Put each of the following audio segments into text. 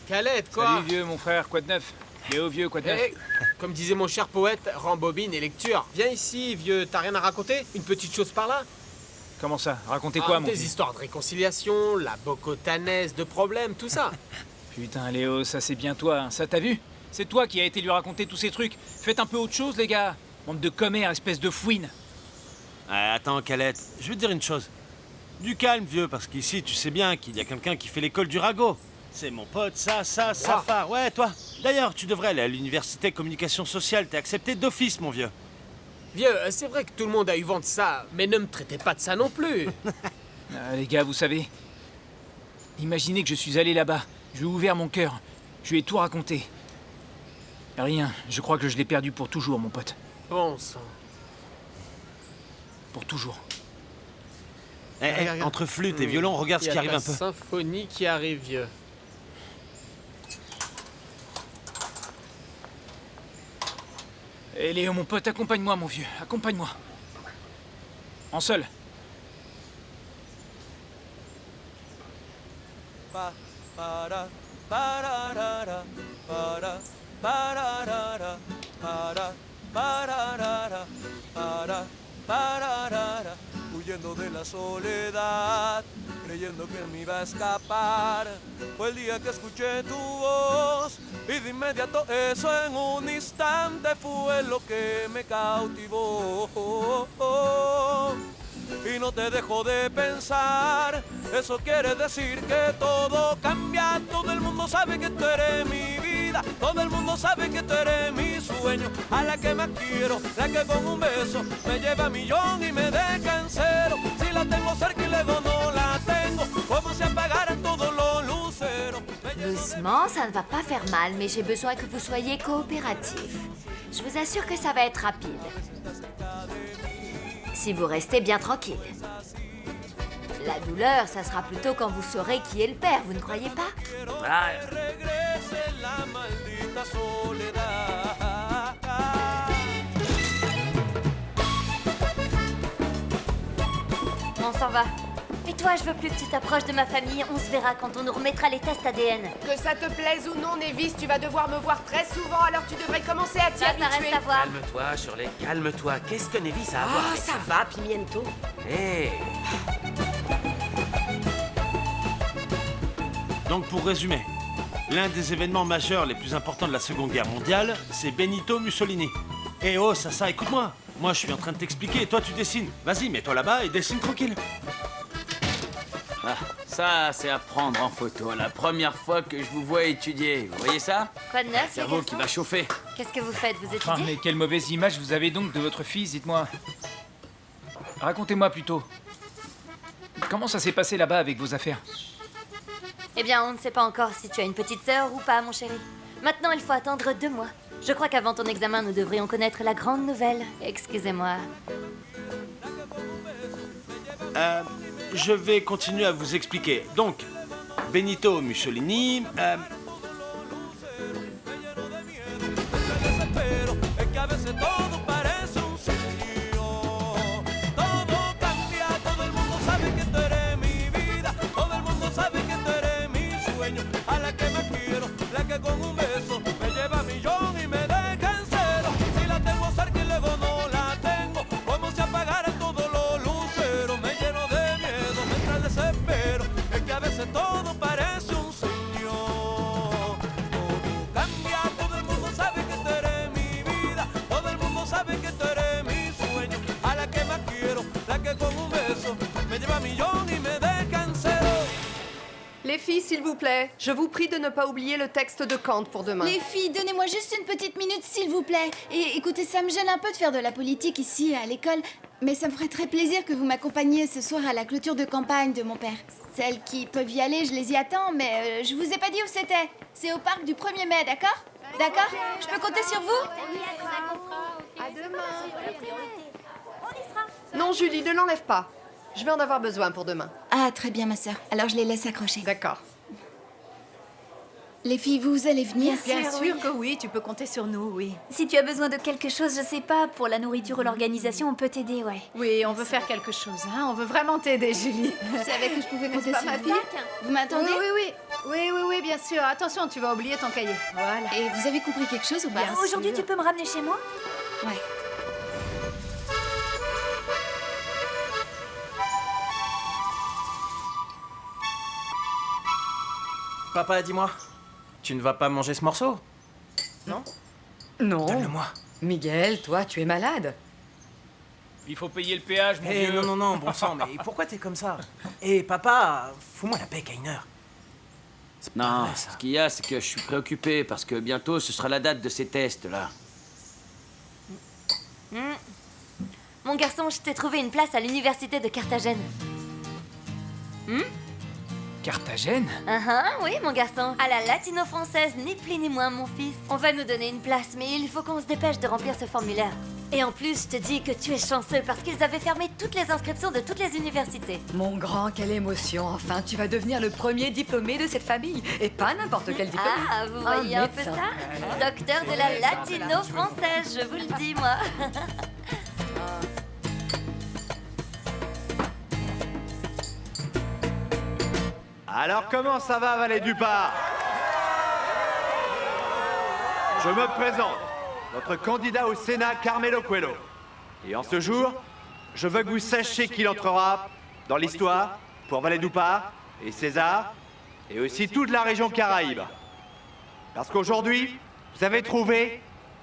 Khaled, quoi? Salut vieux, mon frère, quoi de neuf? Léo vieux, quoi de neuf? Comme disait mon cher poète, rembobine et lecture. Viens ici, vieux, t'as rien à raconter? Une petite chose par là? Comment ça? Racontez quoi, mon Des vieux? histoires de réconciliation, la bocotanaise, de problèmes, tout ça. Putain, Léo, ça c'est bien toi, hein. Ça t'as vu? C'est toi qui as été lui raconter tous ces trucs. Faites un peu autre chose, les gars. Bande de commères, espèce de fouine. Attends, Khaled, je vais te dire une chose. Du calme, vieux, parce qu'ici, tu sais bien qu'il y a quelqu'un qui fait l'école du ragot. C'est mon pote, Safar. Ouais, toi. D'ailleurs, tu devrais aller à l'université communication sociale. T'es accepté d'office, mon vieux. Vieux, c'est vrai que tout le monde a eu vent de ça, mais ne me traitez pas de ça non plus. Les gars, vous savez... Imaginez que je suis allé là-bas. Je lui ai ouvert mon cœur. Je lui ai tout raconté. Rien, je crois que je l'ai perdu pour toujours, mon pote. Bon sang. Pour toujours. Regarde. Entre flûte et violon, regarde ce qui arrive un peu. Il y a ta symphonie qui arrive, vieux. Eh Léo, mon pote, accompagne-moi, mon vieux. Accompagne-moi. En seul. Huyendo de la soledad, creyendo que me iba a escapar. Fue el día que escuché tu voz y de inmediato eso en un instante fue lo que me cautivó. Y no te dejo de pensar, eso quiere decir que todo cambia. Todo el mundo sabe que tú eres mi vida, todo el mundo sabe que tú eres mi sueño. A la que más quiero, la que con un beso me lleva a millón y me deja en cero. Si la tengo cerca y luego no la tengo, como si apagaran todos los luceros. Doucement, ça ne va pas faire mal, mais j'ai besoin que vous soyez coopératifs. Je vous assure que ça va être rapide. Si vous restez bien tranquille. La douleur, ça sera plutôt quand vous saurez qui est le père, vous ne croyez pas? On s'en va. Et toi, je veux plus que tu t'approches de ma famille. On se verra quand on nous remettra les tests ADN. Que ça te plaise ou non, Nevis, tu vas devoir me voir très souvent, alors tu devrais commencer à t'y Ça habituer. reste à voir. Calme-toi, Shirley, calme-toi. Qu'est-ce que Nevis a à voir Ah, avec ça va, Pimiento. Hé. Donc, pour résumer, l'un des événements majeurs les plus importants de la Seconde Guerre mondiale, c'est Benito Mussolini. Eh oh, ça, écoute-moi. Moi, je suis en train de t'expliquer et toi, tu dessines. Vas-y, mets-toi là-bas et dessine tranquille. Ah, ça, c'est à prendre en photo. La première fois que je vous vois étudier. Vous voyez ça? Quoi de neuf, les Cerveau qui garçons? va chauffer. Qu'est-ce que vous faites? Vous Enfin, étudiez? mais quelle mauvaise image vous avez donc de votre fils, dites-moi. Racontez-moi plutôt. Comment ça s'est passé là-bas avec vos affaires? Eh bien, on ne sait pas encore si tu as une petite sœur ou pas, mon chéri. Maintenant, il faut attendre 2 mois. Je crois qu'avant ton examen, nous devrions connaître la grande nouvelle. Excusez-moi. Je vais continuer à vous expliquer. Donc, Benito Mussolini... Es que a veces todo parece un sueño. Todo cambia, todo el mundo sabe que tú eres mi vida, todo el mundo sabe que tú eres mi sueño. A la que más quiero, la que con un beso me lleva a millón y me deja en cero. Si la tengo cerca y luego no la tengo, como si apagaran todos los luceros. Me lleno de miedo, me entra el desespero. Es que a veces todo parece un sueño. Todo cambia, todo el mundo sabe que tú eres mi vida, todo el mundo sabe que tú eres mi sueño. A la que más quiero, la que con un beso me lleva a millón y me deja en cero. Les filles, s'il vous plaît, je vous prie de ne pas oublier le texte de Kant pour demain. Les filles, donnez-moi juste une petite minute, s'il vous plaît. Et écoutez, ça me gêne un peu de faire de la politique ici, à l'école, mais ça me ferait très plaisir que vous m'accompagniez ce soir à la clôture de campagne de mon père. Celles qui peuvent y aller, je les y attends, mais je vous ai pas dit où c'était. C'est au parc du 1er mai, d'accord? D'accord? Je peux compter sur vous? À demain. Non, Julie, ne l'enlève pas. Je vais en avoir besoin pour demain. Ah, très bien, ma sœur. Alors je les laisse accrocher. D'accord. Les filles, vous allez venir? Bien sûr que oui, tu peux compter sur nous, oui. Si tu as besoin de quelque chose, je sais pas, pour la nourriture ou l'organisation, on peut t'aider, ouais. Oui, on veut faire quelque chose, hein. On veut vraiment t'aider, Julie. Je savais que je pouvais compter pas sur ma vous. fille? Vous m'entendez? Oui. Oui, bien sûr. Attention, tu vas oublier ton cahier. Voilà. Et vous avez compris quelque chose ou pas? Aujourd'hui, tu peux me ramener chez moi? Ouais. Papa, dis-moi, tu ne vas pas manger ce morceau? Non? Non. Donne-le-moi. Miguel, toi, tu es malade. Il faut payer le péage, mon Eh vieux. non, bon sang, mais pourquoi t'es comme ça? Eh papa, fous-moi la paix, Kainer. Non, vrai, ça. ce qu'il y a, c'est que je suis préoccupé parce que bientôt ce sera la date de ces tests-là. Mon garçon, je t'ai trouvé une place à l'université de Carthagène. Carthagène? Oui, mon garçon. À la latino-française, ni plus ni moins, mon fils. On va nous donner une place, mais il faut qu'on se dépêche de remplir ce formulaire. Et en plus, je te dis que tu es chanceux parce qu'ils avaient fermé toutes les inscriptions de toutes les universités. Mon grand, quelle émotion. Enfin, tu vas devenir le premier diplômé de cette famille. Et pas n'importe quel diplômé. Ah, vous voyez un peu médecin. ça? Docteur de la latino-française, je vous le dis, moi. Alors comment ça va, Vallée du Part? Je me présente, votre candidat au Sénat, Carmelo Coelho. Et en ce jour, je veux que vous sachiez qu'il entrera dans l'histoire pour Vallée du Part et César, et aussi toute la région Caraïbe. Parce qu'aujourd'hui, vous avez trouvé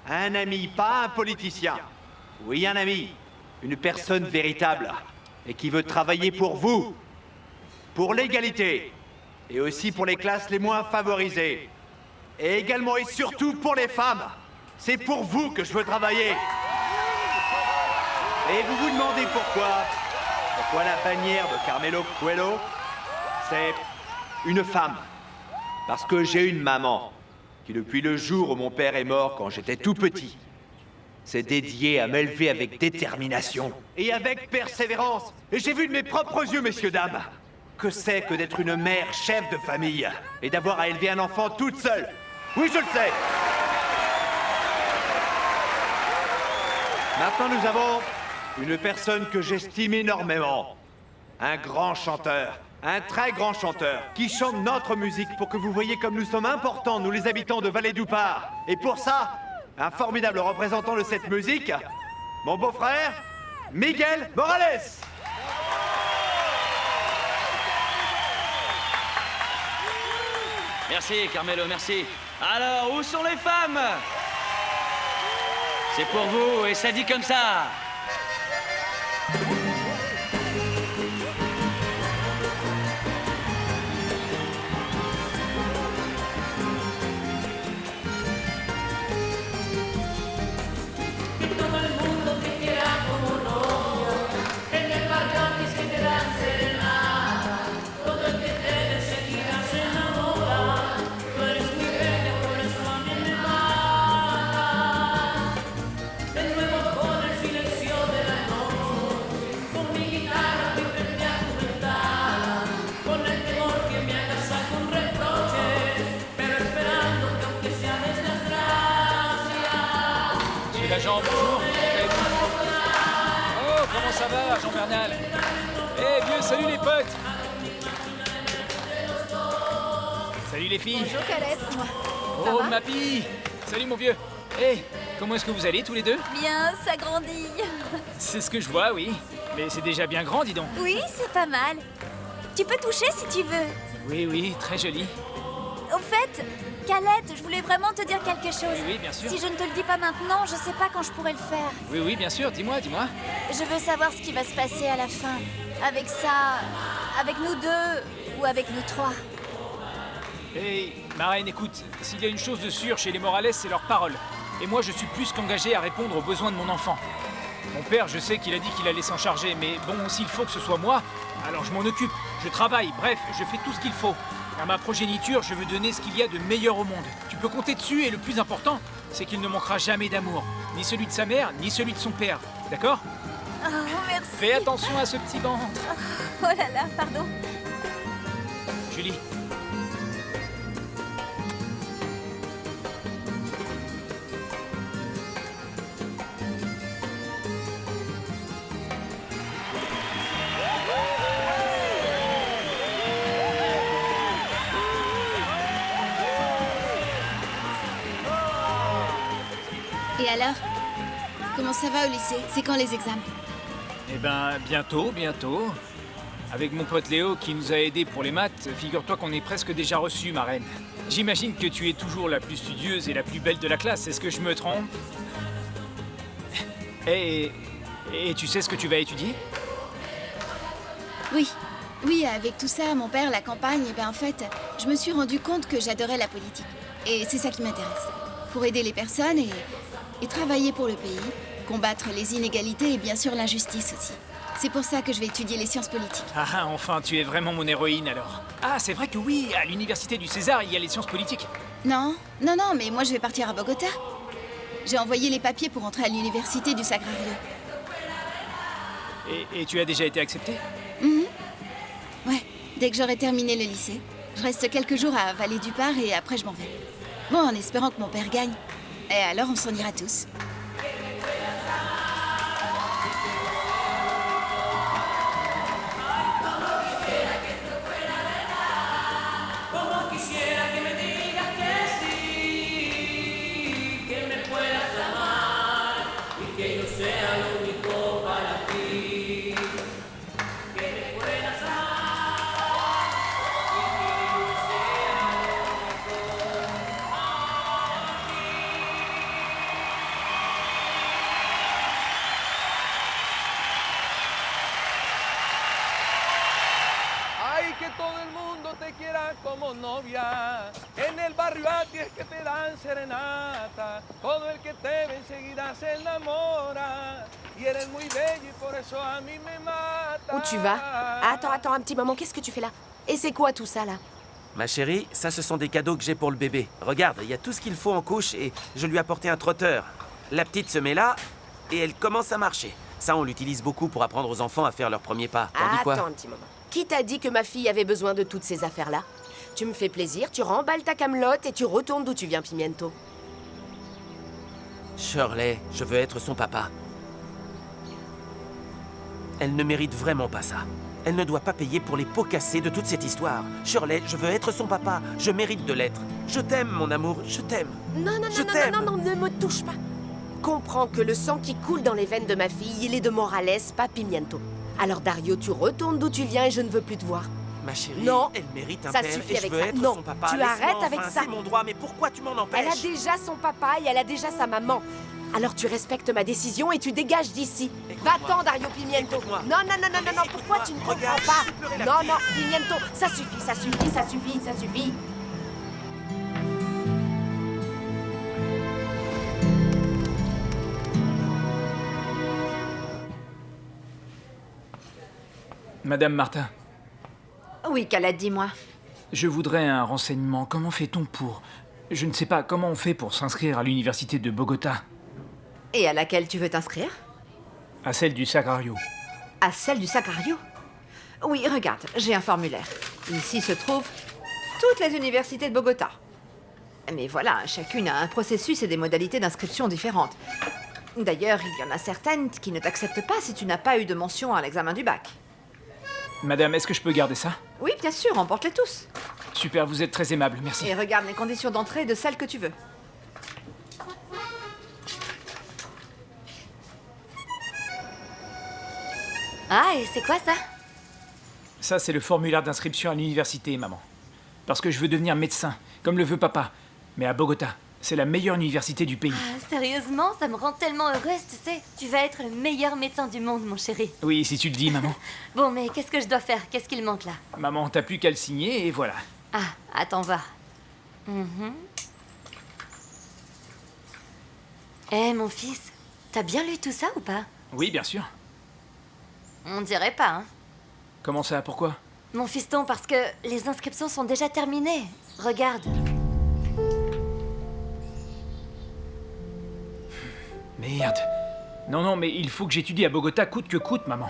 un ami, pas un politicien. Oui, un ami, une personne véritable, et qui veut travailler pour vous, pour l'égalité, et aussi pour les classes les moins favorisées. Et également et surtout pour les femmes. C'est pour vous que je veux travailler. Et vous vous demandez pourquoi? Pourquoi la bannière de Carmelo Coelho? C'est une femme. Parce que j'ai une maman qui, depuis le jour où mon père est mort quand j'étais tout petit, s'est dédiée à m'élever avec détermination et avec persévérance. Et j'ai vu de mes propres yeux, messieurs, dames, que c'est que d'être une mère chef de famille et d'avoir à élever un enfant toute seule. Oui, je le sais. Maintenant, nous avons une personne que j'estime énormément. Un grand chanteur, un très grand chanteur, qui chante notre musique pour que vous voyez comme nous sommes importants, nous les habitants de Vallée du Part. Et pour ça, un formidable représentant de cette musique, mon beau-frère, Miguel Morales. Merci, Carmelo, merci. Alors, où sont les femmes? C'est pour vous, et ça dit comme ça. L'agent, bonjour. Oh, comment ça va, Jean Bernal? Eh, vieux, salut les potes. Salut les filles. Bonjour, Calette. Oh, ma fille. Salut mon vieux. Eh, comment est-ce que vous allez tous les deux? Bien, ça grandit. C'est ce que je vois, oui. Mais c'est déjà bien grand, dis donc. Oui, c'est pas mal. Tu peux toucher si tu veux. Oui, très joli. Au fait, Calette, je voulais vraiment te dire quelque chose. Oui, bien sûr. Si je ne te le dis pas maintenant, je sais pas quand je pourrai le faire. Oui, bien sûr, dis-moi. Je veux savoir ce qui va se passer à la fin. Avec ça, avec nous deux ou avec nous trois. Hey, Marraine, écoute, s'il y a une chose de sûre chez les Morales, c'est leur parole. Et moi, je suis plus qu'engagé à répondre aux besoins de mon enfant. Mon père, je sais qu'il a dit qu'il allait s'en charger, mais bon, s'il faut que ce soit moi, alors je m'en occupe. Je travaille, bref, je fais tout ce qu'il faut. À ma progéniture, je veux donner ce qu'il y a de meilleur au monde. Tu peux compter dessus, et le plus important, c'est qu'il ne manquera jamais d'amour. Ni celui de sa mère, ni celui de son père. D'accord? Oh, merci. Fais attention à ce petit ventre. Oh là là, pardon. Julie. Et alors? Comment ça va au lycée? C'est quand les examens? Eh ben, bientôt. Avec mon pote Léo qui nous a aidés pour les maths, figure-toi qu'on est presque déjà reçu, ma reine. J'imagine que tu es toujours la plus studieuse et la plus belle de la classe, est-ce que je me trompe? Et tu sais ce que tu vas étudier? Oui. Oui, avec tout ça, mon père, la campagne, et ben en fait, je me suis rendu compte que j'adorais la politique. Et c'est ça qui m'intéresse. Pour aider les personnes et travailler pour le pays, combattre les inégalités et bien sûr l'injustice aussi. C'est pour ça que je vais étudier les sciences politiques. Ah, enfin, tu es vraiment mon héroïne alors. Ah, c'est vrai que oui, à l'université du César, il y a les sciences politiques. Non, mais moi je vais partir à Bogota. J'ai envoyé les papiers pour entrer à l'université du Sagrario. Et tu as déjà été acceptée? Ouais, dès que j'aurai terminé le lycée. Je reste quelques jours à Vallée du Par et après je m'en vais. Bon, en espérant que mon père gagne. Et alors on s'en ira tous. Ay, que todo el mundo te quiera como novia. En el barrio a ti es que te dan serenata. Todo el que te ve enseguida se enamora. Y eres muy bella y por eso a mí me mata. Où tu vas? Attends un petit moment, qu'est-ce que tu fais là? Et c'est quoi tout ça là? Ma chérie, ça ce sont des cadeaux que j'ai pour le bébé. Regarde, il y a tout ce qu'il faut en couche et je lui ai apporté un trotteur. La petite se met là et elle commence à marcher. Ça, on l'utilise beaucoup pour apprendre aux enfants à faire leur premier pas. T'en dis quoi? Attends un petit moment. Qui t'a dit que ma fille avait besoin de toutes ces affaires-là? Tu me fais plaisir, tu remballes ta camelote et tu retournes d'où tu viens, Pimiento. Shirley, je veux être son papa. Elle ne mérite vraiment pas ça. Elle ne doit pas payer pour les pots cassés de toute cette histoire. Shirley, je veux être son papa. Je mérite de l'être. Je t'aime, mon amour, je t'aime. Non, ne me touche pas. Comprends que le sang qui coule dans les veines de ma fille, il est de Morales, pas Pimiento. Alors Dario, tu retournes d'où tu viens et je ne veux plus te voir. Ma chérie, non, elle mérite un ça père suffit et avec je veux ça. être Non, son papa. tu arrêtes avec ça. C'est mon droit, mais pourquoi tu m'en empêches? Elle a déjà son papa et elle a déjà sa maman. Alors tu respectes ma décision et tu dégages d'ici. Va-t'en, Dario Pimiento. Non, pourquoi tu ne comprends pas? Non, Pimiento, ça suffit. Madame Martin. Oui, Khaled, dis-moi. Je voudrais un renseignement. Comment fait-on pour... Je ne sais pas, comment on fait pour s'inscrire à l'université de Bogota? Et à laquelle tu veux t'inscrire? À celle du Sagrario. À celle du Sagrario? Oui, regarde, j'ai un formulaire. Ici se trouvent toutes les universités de Bogota. Mais voilà, chacune a un processus et des modalités d'inscription différentes. D'ailleurs, il y en a certaines qui ne t'acceptent pas si tu n'as pas eu de mention à l'examen du bac. Madame, est-ce que je peux garder ça? Oui, bien sûr, emporte-les tous. Super, vous êtes très aimable, merci. Et regarde les conditions d'entrée de celle que tu veux. Ah, et c'est quoi ça? Ça, c'est le formulaire d'inscription à l'université, maman. Parce que je veux devenir médecin, comme le veut papa. Mais à Bogota, c'est la meilleure université du pays. Ah, sérieusement, ça me rend tellement heureuse, tu sais. Tu vas être le meilleur médecin du monde, mon chéri. Oui, si tu le dis, maman. Bon, mais qu'est-ce que je dois faire? Qu'est-ce qu'il manque là? Maman, t'as plus qu'à le signer et voilà. Ah, attends voir. Eh, mon fils, t'as bien lu tout ça ou pas? Oui, bien sûr. On dirait pas, hein. Comment ça? Pourquoi? Mon fiston, parce que les inscriptions sont déjà terminées. Regarde. Merde. Non, mais il faut que j'étudie à Bogota coûte que coûte, maman.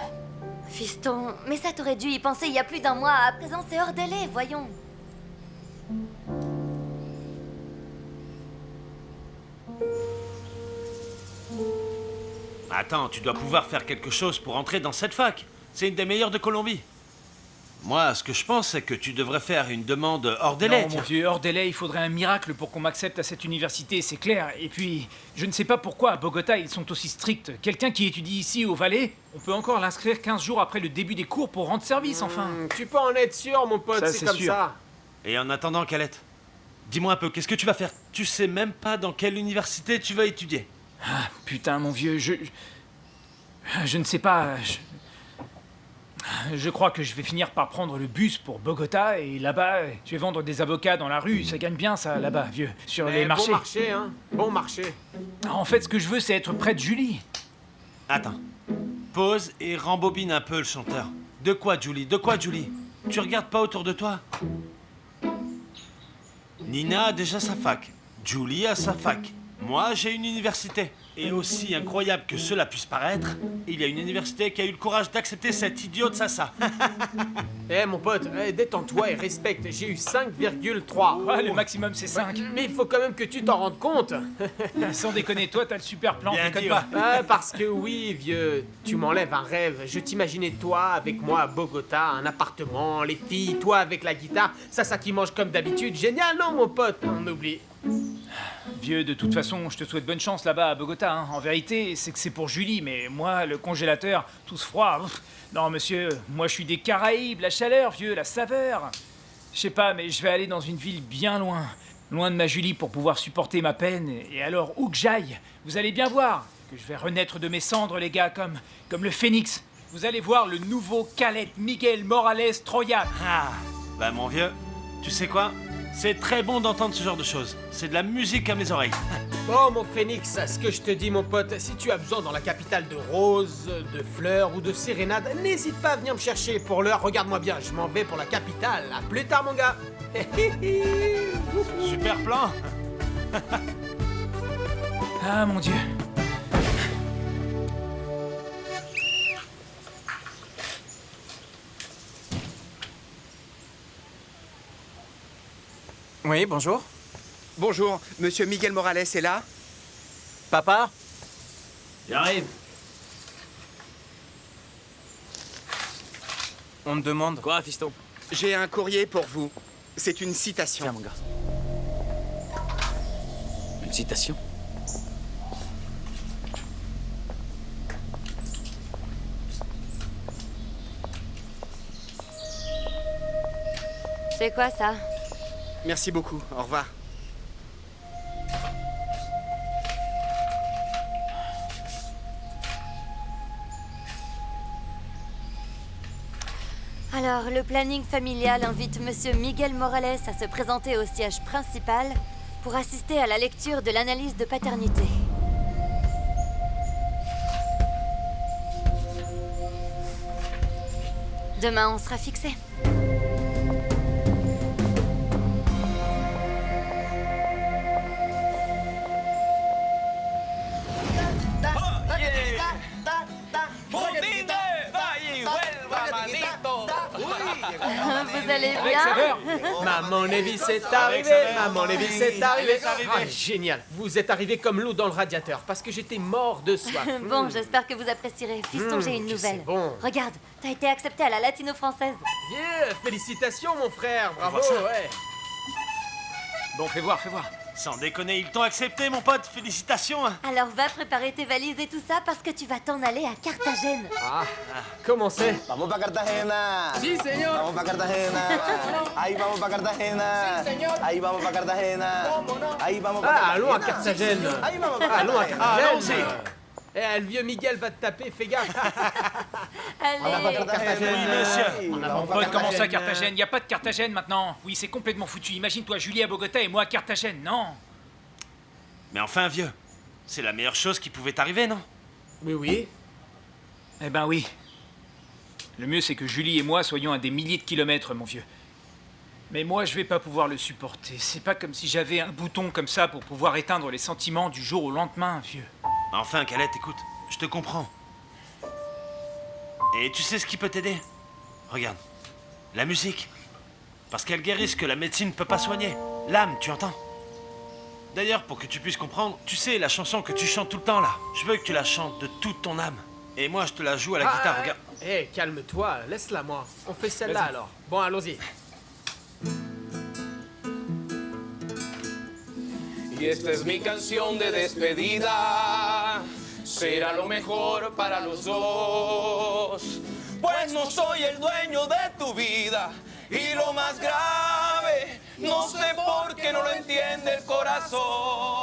Fiston, mais ça t'aurait dû y penser il y a plus d'un mois. À présent, c'est hors délai, voyons. Attends, tu dois pouvoir faire quelque chose pour entrer dans cette fac. C'est une des meilleures de Colombie. Moi, ce que je pense, c'est que tu devrais faire une demande hors délai. Non, mon vieux, hors délai, il faudrait un miracle pour qu'on m'accepte à cette université, c'est clair. Et puis, je ne sais pas pourquoi à Bogota ils sont aussi stricts. Quelqu'un qui étudie ici au Valais, on peut encore l'inscrire 15 jours après le début des cours pour rendre service, enfin. Tu peux en être sûr, mon pote, Ça, c'est c'est comme sûr. ça. Et en attendant, Calette, dis-moi un peu, qu'est-ce que tu vas faire? Tu sais même pas dans quelle université tu vas étudier. Ah, putain, mon vieux, je ne sais pas. Je crois que je vais finir par prendre le bus pour Bogota et là-bas, je vais vendre des avocats dans la rue. Ça gagne bien, ça, là-bas, vieux, sur les marchés. Bon marché, hein. Bon marché. En fait, ce que je veux, c'est être près de Julie. Attends. Pause et rembobine un peu le chanteur. De quoi, Julie? De quoi, Julie? Tu regardes pas autour de toi? Nina a déjà sa fac. Julie a sa fac. Moi, j'ai une université. Et aussi incroyable que cela puisse paraître, il y a une université qui a eu le courage d'accepter cette idiote Sasa. Eh mon pote, détends-toi et respecte, j'ai eu 5,3. Ouais, le maximum c'est 5. Mais il faut quand même que tu t'en rendes compte. Sans déconner, toi t'as le super plan, Bien déconne dit, pas. Parce que oui, vieux, tu m'enlèves un rêve. Je t'imaginais toi avec moi à Bogota, un appartement, les filles, toi avec la guitare, ça qui mange comme d'habitude. Génial, non mon pote? On oublie. Vieux, de toute façon, je te souhaite bonne chance là-bas à Bogota. Hein. En vérité, c'est que c'est pour Julie, mais moi, le congélateur, tout ce froid. Non, monsieur, moi je suis des Caraïbes, la chaleur, vieux, la saveur. Je sais pas, mais je vais aller dans une ville bien loin, loin de ma Julie pour pouvoir supporter ma peine. Et alors, où que j'aille, vous allez bien voir que je vais renaître de mes cendres, les gars, comme le phénix. Vous allez voir le nouveau Calette Miguel Morales Troya. Ah, bah mon vieux, tu sais quoi? C'est très bon d'entendre ce genre de choses. C'est de la musique à mes oreilles. Bon, mon phénix, ce que je te dis, mon pote, si tu as besoin dans la capitale de roses, de fleurs ou de sérénades, n'hésite pas à venir me chercher. Pour l'heure, regarde-moi bien, je m'en vais pour la capitale. À plus tard, mon gars. Super plan. Ah, mon Dieu. Oui, bonjour. Bonjour, monsieur Miguel Morales est là? Papa? J'arrive. On me demande. Quoi, fiston? J'ai un courrier pour vous. C'est une citation. Tiens, mon garçon. Une citation? C'est quoi ça? Merci beaucoup, au revoir. Alors, le planning familial invite Monsieur Miguel Morales à se présenter au siège principal pour assister à la lecture de l'analyse de paternité. Demain, on sera fixé. Vous allez bien? Maman Lévis est arrivé. Maman Lévis est arrivé. Ah, génial. Vous êtes arrivé comme l'eau dans le radiateur parce que j'étais mort de soif. Bon, j'espère que vous apprécierez. Fiston, j'ai une que nouvelle. c'est bon. Regarde, t'as été accepté à la latino-française. Yeah, félicitations mon frère. Bravo, voir ça. ouais. Bon, fais voir, fais voir. Sans déconner, ils t'ont accepté, mon pote. Félicitations. Hein. Alors va préparer tes valises et tout ça parce que tu vas t'en aller à Carthagène. Ah, comment c'est? Vamos para Cartagena. Sí, señor. Vamos para Cartagena. Ahí vamos para Cartagena. Sí, señor. Ahí vamos para Cartagena. Vámonos. Ahí vamos para Ah, allons à Cartagena. Carthagène. Ahí vamos para Allons à Cartagena. Carthagène. Eh, le vieux Miguel va te taper, fais gaffe. Allez. Oui, monsieur. Mon pote, comment ça, Carthagène? Y a pas de Carthagène maintenant. Oui, c'est complètement foutu. Imagine-toi Julie à Bogota et moi à Carthagène, non? Mais enfin, vieux, c'est la meilleure chose qui pouvait t'arriver, non? Mais oui. Eh ben oui. Le mieux, c'est que Julie et moi soyons à des milliers de kilomètres, mon vieux. Mais moi, je vais pas pouvoir le supporter. C'est pas comme si j'avais un bouton comme ça pour pouvoir éteindre les sentiments du jour au lendemain, vieux. Enfin, Calette, écoute, je te comprends. Et tu sais ce qui peut t'aider? Regarde, la musique. Parce qu'elle guérit ce que la médecine ne peut pas soigner. L'âme, tu entends? D'ailleurs, pour que tu puisses comprendre, tu sais, la chanson que tu chantes tout le temps là, je veux que tu la chantes de toute ton âme. Et moi, je te la joue à la guitare, regarde. Hé, calme-toi, laisse-la moi. On fait celle-là alors. Bon, allons-y. Y esta es mi canción de despedida. Será lo mejor para los dos. Pues no soy el dueño de tu vida. Y lo más grave, no sé por qué no lo entiende el corazón.